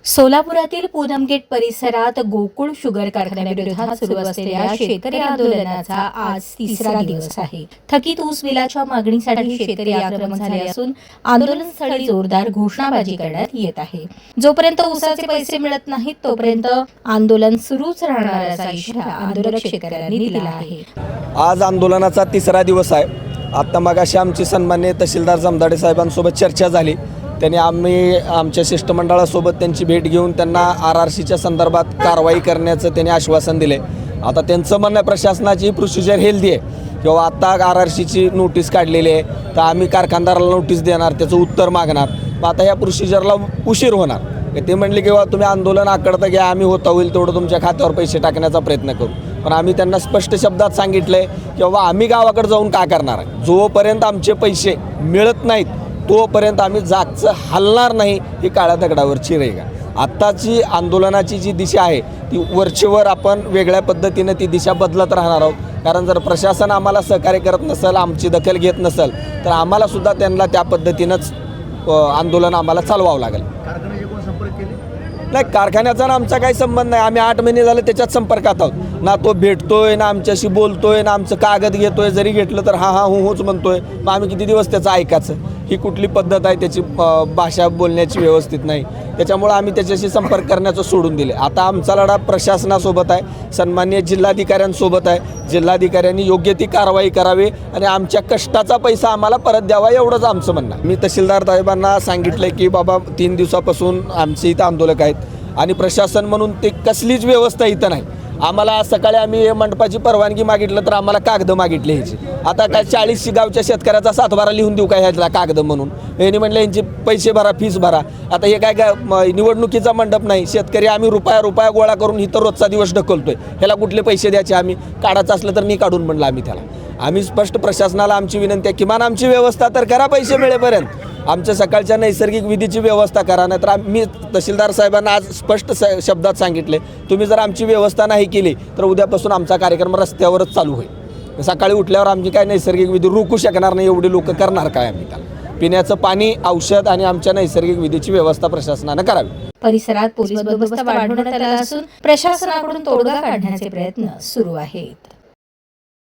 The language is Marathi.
सोलापुरातील पूनमगेट परिसरात गोकुळ शुगर कारखान्याविरोधात सुरू असलेल्या शेतकरी आंदोलनाचा आज तिसरा दिवस आहे. थकीत ऊस बिलाच्या मागणीसाठी शेतकरी आक्रमक झाले असून आंदोलनस्थळी जोरदार घोषणाबाजी करण्यात येत आहे. जोपर्यंत ऊसाचे पैसे मिळत नाहीत तोपर्यंत आंदोलन सुरूच राहणार असा इशारा आंदोलक शेतकऱ्यांनी दिला आहे. आज आंदोलनाचा तिसरा दिवस आहे. आता मगाशी आमची सन्माननीय तहसीलदार जमदाडे साहेबांसोबत चर्चा झाली. त्यांनी आम्ही आमच्या शिष्टमंडळासोबत त्यांची भेट घेऊन त्यांना RRCच्या संदर्भात कारवाई करण्याचं त्यांनी आश्वासन दिले. आता त्यांचं म्हणणं प्रशासनाची प्रोसिजर हेल्दी आहे किंवा आता RRCची नोटीस काढलेली आहे तर आम्ही कारखानदाराला नोटीस देणार, त्याचं उत्तर मागणार. मग आता या प्रोसिजरला उशीर होणार. ते म्हणले किंवा तुम्ही आंदोलन आकडता घ्या, आम्ही होता होईल तेवढं तुमच्या खात्यावर पैसे टाकण्याचा प्रयत्न करू. पण आम्ही त्यांना स्पष्ट शब्दात सांगितलं आहे किंवा आम्ही गावाकडे जाऊन काय करणार आहे. जोपर्यंत आमचे पैसे मिळत नाहीत तोपर्यंत आम्ही जागचं हलणार नाही. ही काळ्या दगडावरची रेघा. आत्ताची आंदोलनाची जी दिशा आहे ती वरचेवर आपण वेगळ्या पद्धतीनं ती दिशा बदलत राहणार आहोत. कारण जर प्रशासन आम्हाला सहकार्य करत नसेल, आमची दखल घेत नसेल तर आम्हालासुद्धा त्यांना त्या पद्धतीनंच आंदोलन आम्हाला चालवावं लागेल. नाही, कारखान्याचा ना आमचा काही संबंध नाही. आम्ही 8 महिने झाले त्याच्यात संपर्कात आहोत. ना तो भेटतोय, ना आमच्याशी बोलतोय, ना आमचं कागद घेतोय. जरी घेतलं तर हां हो होच म्हणतोय. मग आम्ही किती दिवस त्याचं ऐकायचं? ही कुठली पद्धत आहे? त्याची भाषा बोलण्याची व्यवस्थित नाही. त्याच्यामुळं आम्ही त्याच्याशी संपर्क करण्याचं सोडून दिले. आता आमचा लढा प्रशासनासोबत आहे, सन्माननीय जिल्हाधिकाऱ्यांसोबत आहे. जिल्हाधिकाऱ्यांनी योग्य ती कारवाई करावी आणि आमच्या कष्टाचा पैसा आम्हाला परत द्यावा, एवढंच आमचं म्हणणं आहे. मी तहसीलदार साहेबांना सांगितलं की बाबा 3 दिवसापासून आमचे इथं आंदोलक आहेत आणि प्रशासन म्हणून ते कसलीच व्यवस्था इथं नाही. आम्हाला सकाळी आम्ही मंडपाची परवानगी मागितलं तर आम्हाला कागद मागितले ह्याची. आता काय 40 गावच्या शेतकऱ्याचा 7 लिहून देऊ काय ह्याला कागद म्हणून? यांनी म्हटलं यांचे पैसे भरा, फीस भरा. आता हे काय निवडणुकीचा मंडप नाही. शेतकरी आम्ही रुपया गोळा करून इथं रोजचा दिवस ढकलतोय. ह्याला कुठले पैसे द्यायचे? आम्ही काढायचं असलं तर मी काढून म्हणलं आम्ही त्याला. आम्ही स्पष्ट प्रशासनाला आमची विनंती आहे, किमान आमची व्यवस्था तर करा पैसे मिळेपर्यंत. आमच्या सकाळच्या नैसर्गिक विधीची व्यवस्था करा. नाही तर आम्ही तहसीलदार साहेबांना आज स्पष्ट शब्दात सांगितले, तुम्ही जर आमची व्यवस्था नाही केली तर उद्यापासून आमचा कार्यक्रम रस्त्यावरच चालू होईल. सकाळी उठल्यावर आमची काय नैसर्गिक विधी रोखू शकणार नाही. एवढे लोक करणार काय आम्ही त्याला? पिण्याचं पाणी, औषध आणि आमच्या नैसर्गिक विधीची व्यवस्था प्रशासनानं करावी. परिसरात पोलीस बंदोबस्त वाढवण्यात आला असून प्रशासनाकडून तोडगा काढण्याचे प्रयत्न सुरू आहेत.